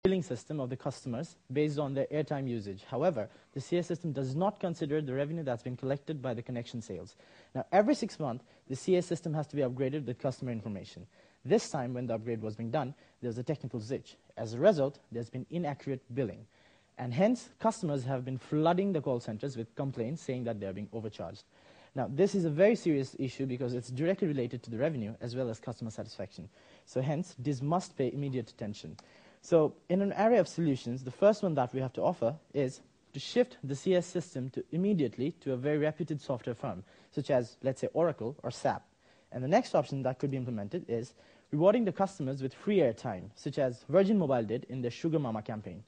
billing system of the customers based on their airtime usage. However, the CS system does not consider the revenue that's been collected by the connection sales. Now, every 6 months, the CS system has to be upgraded with customer information. This time, when the upgrade was being done, there was a technical glitch. As a result, there's been inaccurate billing. And hence, customers have been flooding the call centers with complaints saying that they're being overcharged. Now, this is a very serious issue because it's directly related to the revenue as well as customer satisfaction. So hence, this must pay immediate attention. So in an array of solutions, the first one that we have to offer is to shift the CS system immediately to a very reputed software firm, such as, let's say, Oracle or SAP. And the next option that could be implemented is rewarding the customers with free airtime, such as Virgin Mobile did in their Sugar Mama campaign.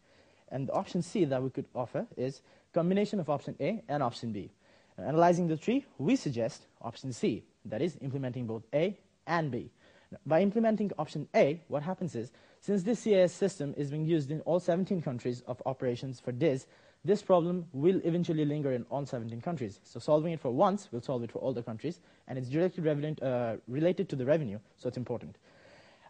And the option C that we could offer is combination of option A and option B. Analyzing the three, we suggest option C, that is implementing both A and B. Now, by implementing option A, what happens is, since this CIS system is being used in all 17 countries of operations for DIS, this problem will eventually linger in all 17 countries. So solving it for once will solve it for all the countries, and it's directly related to the revenue, so it's important.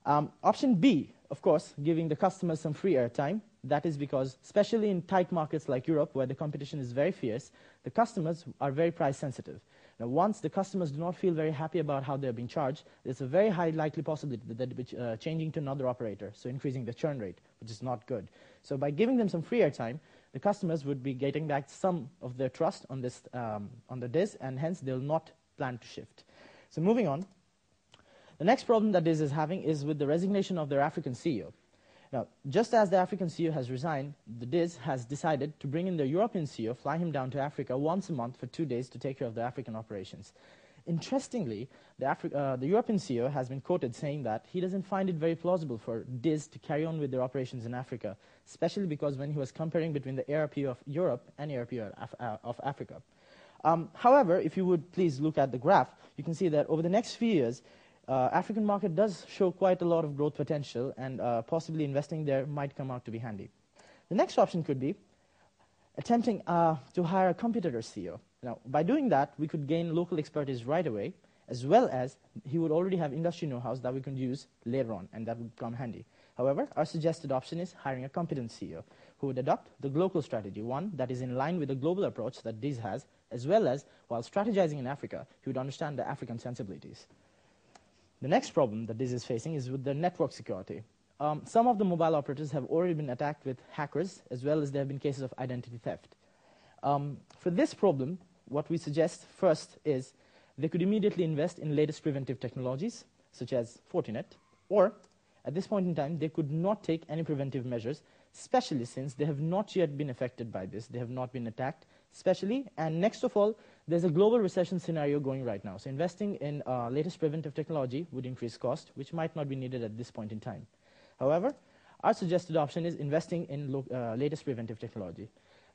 Option B, of course, giving the customers some free airtime. That is because, especially in tight markets like Europe, where the competition is very fierce, the customers are very price sensitive. Now, once the customers do not feel very happy about how they're being charged, there's a very high likely possibility that they'll be changing to another operator, so increasing the churn rate, which is not good. So by giving them some free airtime, the customers would be getting back some of their trust on this, on the DIS, and hence they'll not plan to shift. So moving on, the next problem that DIS is having is with the resignation of their African CEO. Now, just as the African CEO has resigned, the DIS has decided to bring in the European CEO, fly him down to Africa once a month for 2 days to take care of the African operations. Interestingly, the European CEO has been quoted saying that he doesn't find it very plausible for DIS to carry on with their operations in Africa, especially because when he was comparing between the ARP of Europe and ARP of Africa. However, if you would please look at the graph, you can see that over the next few years, African market does show quite a lot of growth potential, and possibly investing there might come out to be handy. The next option could be attempting to hire a competitor CEO. Now, by doing that, we could gain local expertise right away, as well as he would already have industry know-how that we can use later on, and that would come handy. However, our suggested option is hiring a competent CEO who would adopt the global strategy, one that is in line with the global approach that DIS has, as well as, while strategizing in Africa, he would understand the African sensibilities. The next problem that DIS is facing is with the network security. Some of the mobile operators have already been attacked with hackers, as well as there have been cases of identity theft. For this problem, what we suggest first is they could immediately invest in latest preventive technologies, such as Fortinet, or at this point in time, they could not take any preventive measures, especially since they have not yet been affected by this. They have not been attacked, especially, and next of all, there's a global recession scenario going right now. So investing in latest preventive technology would increase cost, which might not be needed at this point in time. However, our suggested option is investing in latest preventive technology.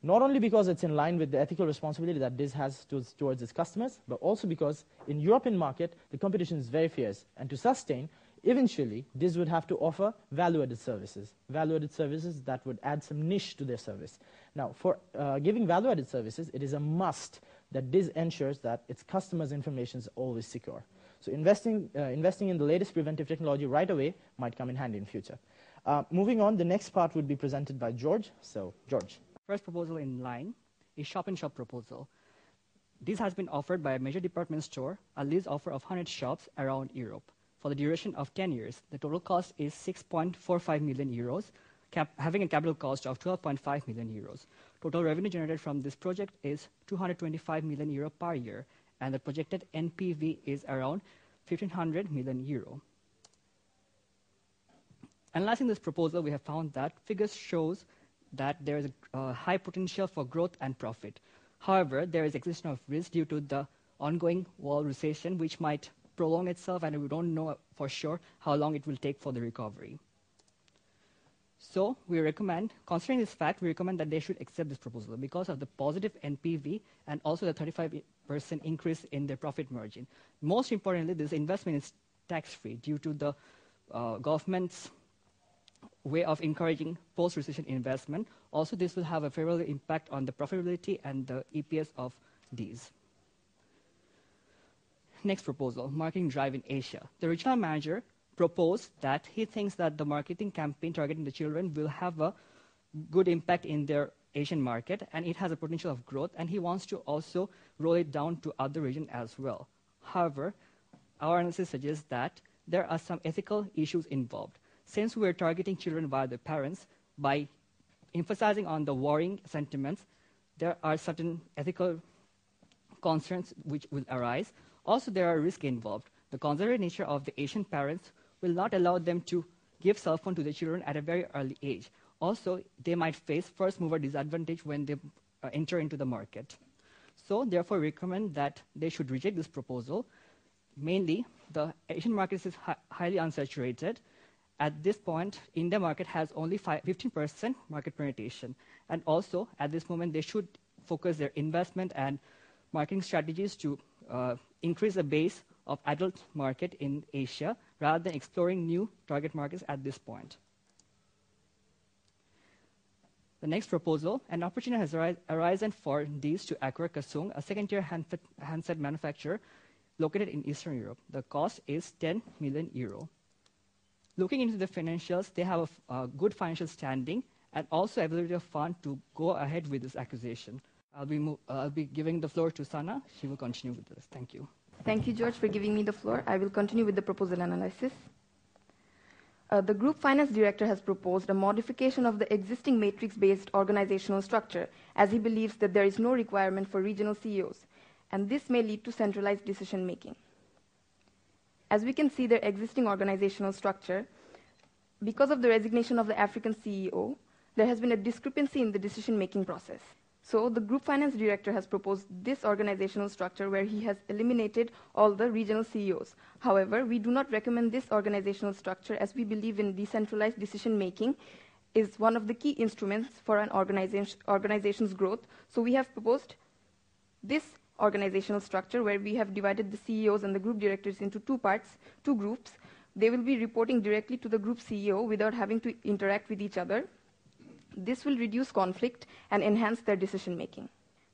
Not only because it's in line with the ethical responsibility that DIS has towards its customers, but also because in European market, the competition is very fierce. And to sustain, eventually, DIS would have to offer value-added services that would add some niche to their service. Now, for giving value-added services, it is a must that DIS ensures that its customers' information is always secure. So investing in the latest preventive technology right away might come in handy in future. Moving on, the next part would be presented by George. So, George. First proposal in line is shop-in-shop proposal. This has been offered by a major department store, a lease offer of 100 shops around Europe. For the duration of 10 years, the total cost is 6.45 million euros, having a capital cost of 12.5 million euros. Total revenue generated from this project is 225 million euro per year, and the projected NPV is around 1,500 million euro. Analyzing this proposal, we have found that figures shows that there is a high potential for growth and profit. However, there is existence of risk due to the ongoing world recession, which might prolong itself, and we don't know for sure how long it will take for the recovery. So we recommend, considering this fact, we recommend that they should accept this proposal because of the positive NPV and also the 35% increase in their profit margin. Most importantly, this investment is tax-free due to the government's way of encouraging post-recession investment. Also, this will have a favorable impact on the profitability and the EPS of these. Next proposal, marketing drive in Asia. The regional manager proposed that he thinks that the marketing campaign targeting the children will have a good impact in their Asian market, and it has a potential of growth, and he wants to also roll it down to other regions as well. However, our analysis suggests that there are some ethical issues involved. Since we're targeting children via the parents, by emphasizing on the worrying sentiments, there are certain ethical concerns which will arise. Also, there are risks involved. The conservative nature of the Asian parents will not allow them to give cell phone to the children at a very early age. Also, they might face first mover disadvantage when they enter into the market. So, therefore, we recommend that they should reject this proposal. Mainly, the Asian market is highly unsaturated. At this point, India market has only 15% market penetration. And also, at this moment, they should focus their investment and marketing strategies to increase the base of adult market in Asia rather than exploring new target markets at this point. The next proposal, an opportunity has arisen for these to acquire Kasung, a second-tier handset manufacturer located in Eastern Europe. The cost is 10 million euro. Looking into the financials, they have a good financial standing and also ability of fund to go ahead with this acquisition. I'll be giving the floor to Sana. She will continue with this. Thank you. Thank you, George, for giving me the floor. I will continue with the proposal analysis. The Group Finance Director has proposed a modification of the existing matrix-based organizational structure, as he believes that there is no requirement for regional CEOs, and this may lead to centralized decision-making. As we can see their existing organizational structure, because of the resignation of the African CEO, there has been a discrepancy in the decision-making process. So the Group Finance Director has proposed this organizational structure where he has eliminated all the regional CEOs. However, we do not recommend this organizational structure as we believe in decentralized decision-making is one of the key instruments for an organization's growth. So we have proposed this organizational structure where we have divided the CEOs and the group directors into two parts, two groups. They will be reporting directly to the group CEO without having to interact with each other. This will reduce conflict and enhance their decision-making.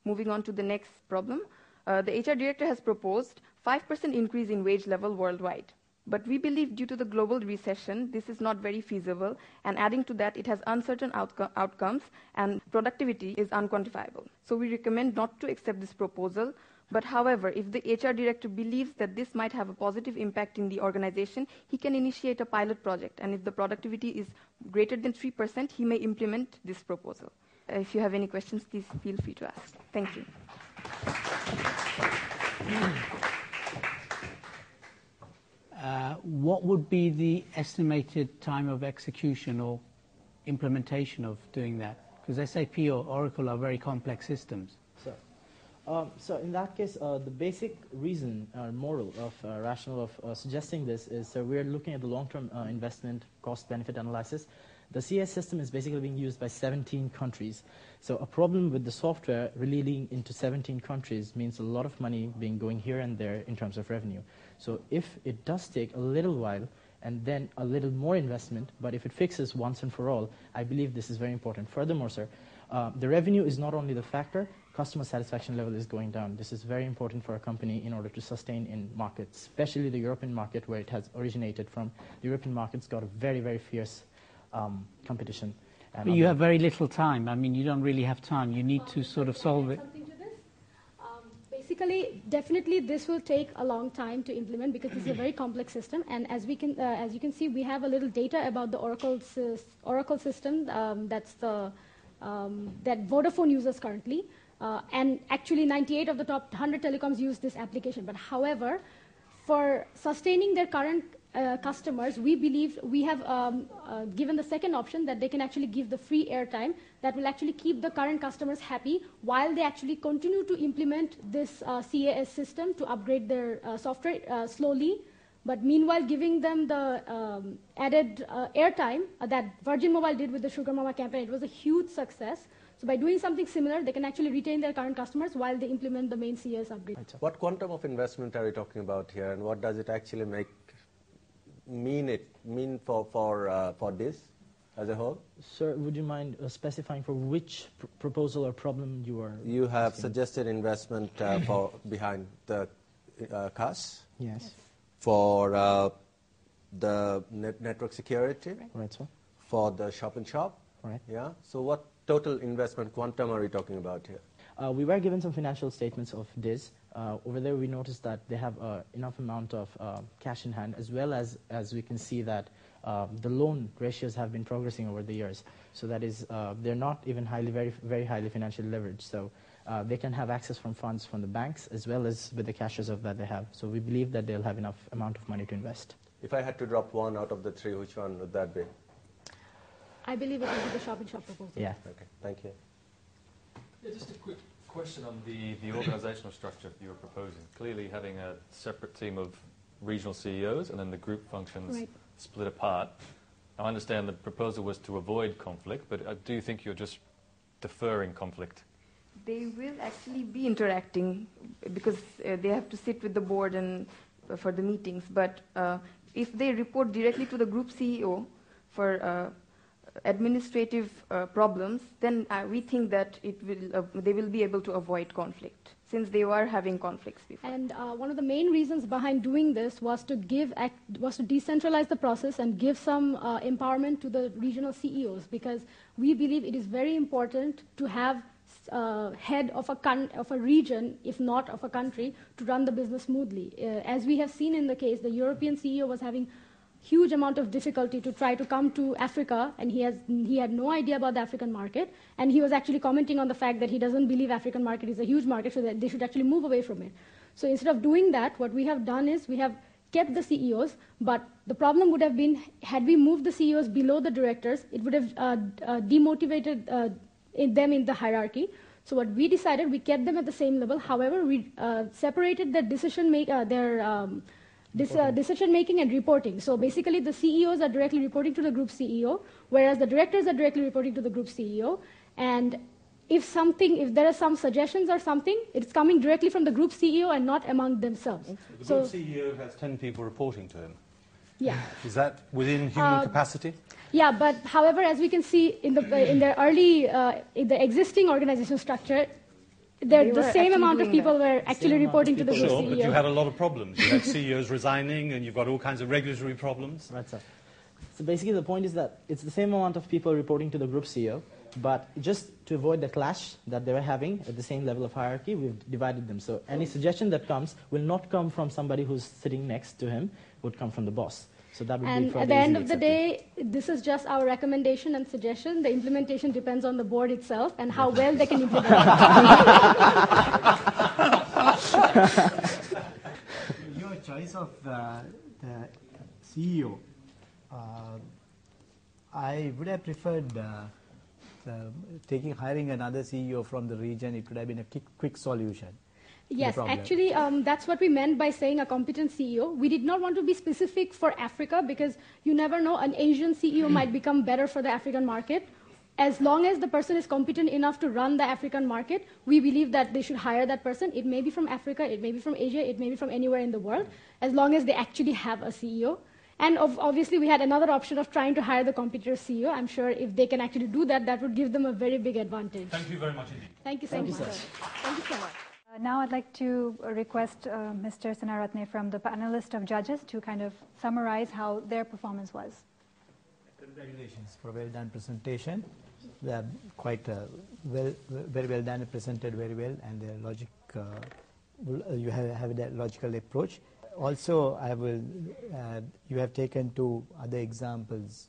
Moving on to the next problem, the HR director has proposed 5% increase in wage level worldwide. But we believe due to the global recession, this is not very feasible, and adding to that, it has uncertain outcomes, and productivity is unquantifiable. So we recommend not to accept this proposal. But however, if the HR director believes that this might have a positive impact in the organization, he can initiate a pilot project. And if the productivity is greater than 3%, he may implement this proposal. If you have any questions, please feel free to ask. Thank you. What would be the estimated time of execution or implementation of doing that? Because SAP or Oracle are very complex systems. So in that case, the basic reason or moral of rationale of suggesting this is we're looking at the long-term investment cost-benefit analysis. The CS system is basically being used by 17 countries. So a problem with the software relating into 17 countries means a lot of money being going here and there in terms of revenue. So if it does take a little while and then a little more investment, but if it fixes once and for all, I believe this is very important. Furthermore, sir, the revenue is not only the factor, customer satisfaction level is going down. This is very important for a company in order to sustain in markets, especially the European market where it has originated from. The European market's got a very, very fierce competition. But you have very little time. I mean, you don't really have time. You need to sort of solve it. Something to this? Basically, definitely this will take a long time to implement because this is a very complex system. And as you can see, we have a little data about the Oracle system. That's the that Vodafone uses currently. And actually 98 of the top 100 telecoms use this application. But however, for sustaining their current customers, we believe we have given the second option that they can actually give the free airtime that will actually keep the current customers happy while they actually continue to implement this CAS system to upgrade their software slowly. But meanwhile, giving them the added airtime that Virgin Mobile did with the Sugar Mama campaign, it was a huge success. So by doing something similar, they can actually retain their current customers while they implement the main CS upgrade. What quantum of investment are we talking about here, and what does it actually mean for this as a whole? Sir, would you mind specifying for which proposal or problem you are? You have suggested investment behind the CAS. Yes. For the network security, Right, sir. for the shop and shop. Right. Yeah. So what total investment quantum are we talking about here? We were given some financial statements of this. Over there, we noticed that they have enough amount of cash in hand, as well as we can see that the loan ratios have been progressing over the years. So that is, they're not even very highly financially leveraged. So they can have access from funds from the banks, as well as with the cash reserve that they have. So we believe that they'll have enough amount of money to invest. If I had to drop one out of the three, which one would that be? I believe it will be the shop-in-shop proposal. Yeah. Okay, thank you. Yeah, just a quick question on the organizational structure you were proposing. Clearly having a separate team of regional CEOs and then the group functions Right. split apart. I understand the proposal was to avoid conflict, but do you think you're just deferring conflict? They will actually be interacting because they have to sit with the board and for the meetings. But if they report directly to the group CEO for administrative problems, then we think that they will be able to avoid conflict, since they were having conflicts before. And one of the main reasons behind doing this was to decentralize the process and give some empowerment to the regional CEOs, because we believe it is very important to have head of a region, if not of a country, to run the business smoothly. As we have seen in the case, the European CEO was having huge amount of difficulty to try to come to Africa, and he had no idea about the African market, and he was actually commenting on the fact that he doesn't believe African market is a huge market, so that they should actually move away from it. So instead of doing that, what we have done is we have kept the CEOs, but the problem would have been, had we moved the CEOs below the directors, it would have demotivated them in the hierarchy. So what we decided, we kept them at the same level. However, we separated their decision-making and reporting. So basically, the CEOs are directly reporting to the group CEO, whereas the directors are directly reporting to the group CEO. And if there are some suggestions or something, it's coming directly from the group CEO and not among themselves. The group CEO has 10 people reporting to him. Yeah. Is that within human capacity? Yeah, but however, as we can see in the existing organizational structure, the same amount of people were actually reporting to the group Sure, CEO. but you had a lot of problems. You had CEOs resigning, and you've got all kinds of regulatory problems. Right, sir. So basically the point is that it's the same amount of people reporting to the group CEO, but just to avoid the clash that they were having at the same level of hierarchy, we've divided them. So any suggestion that comes will not come from somebody who's sitting next to him, would come from the boss. So that would be And further at the end easily of the day, this is just our recommendation and suggestion. The implementation depends on the board itself and how well they can implement it. Your choice of the CEO, I would have preferred hiring another CEO from the region. It could have been a quick solution. Yes, actually, that's what we meant by saying a competent CEO. We did not want to be specific for Africa, because you never know, an Asian CEO might become better for the African market. As long as the person is competent enough to run the African market, we believe that they should hire that person. It may be from Africa, it may be from Asia, it may be from anywhere in the world, as long as they actually have a CEO. And obviously, we had another option of trying to hire the competitor CEO. I'm sure if they can actually do that, that would give them a very big advantage. Thank you very much indeed. Thank you so much. Thank you so much. Now I'd like to request Mr. Senaratne from the panelist of judges to kind of summarize how their performance was. Congratulations for a well-done presentation. They are quite very well done, presented very well, and their logic, you have that logical approach. Also, you have taken two other examples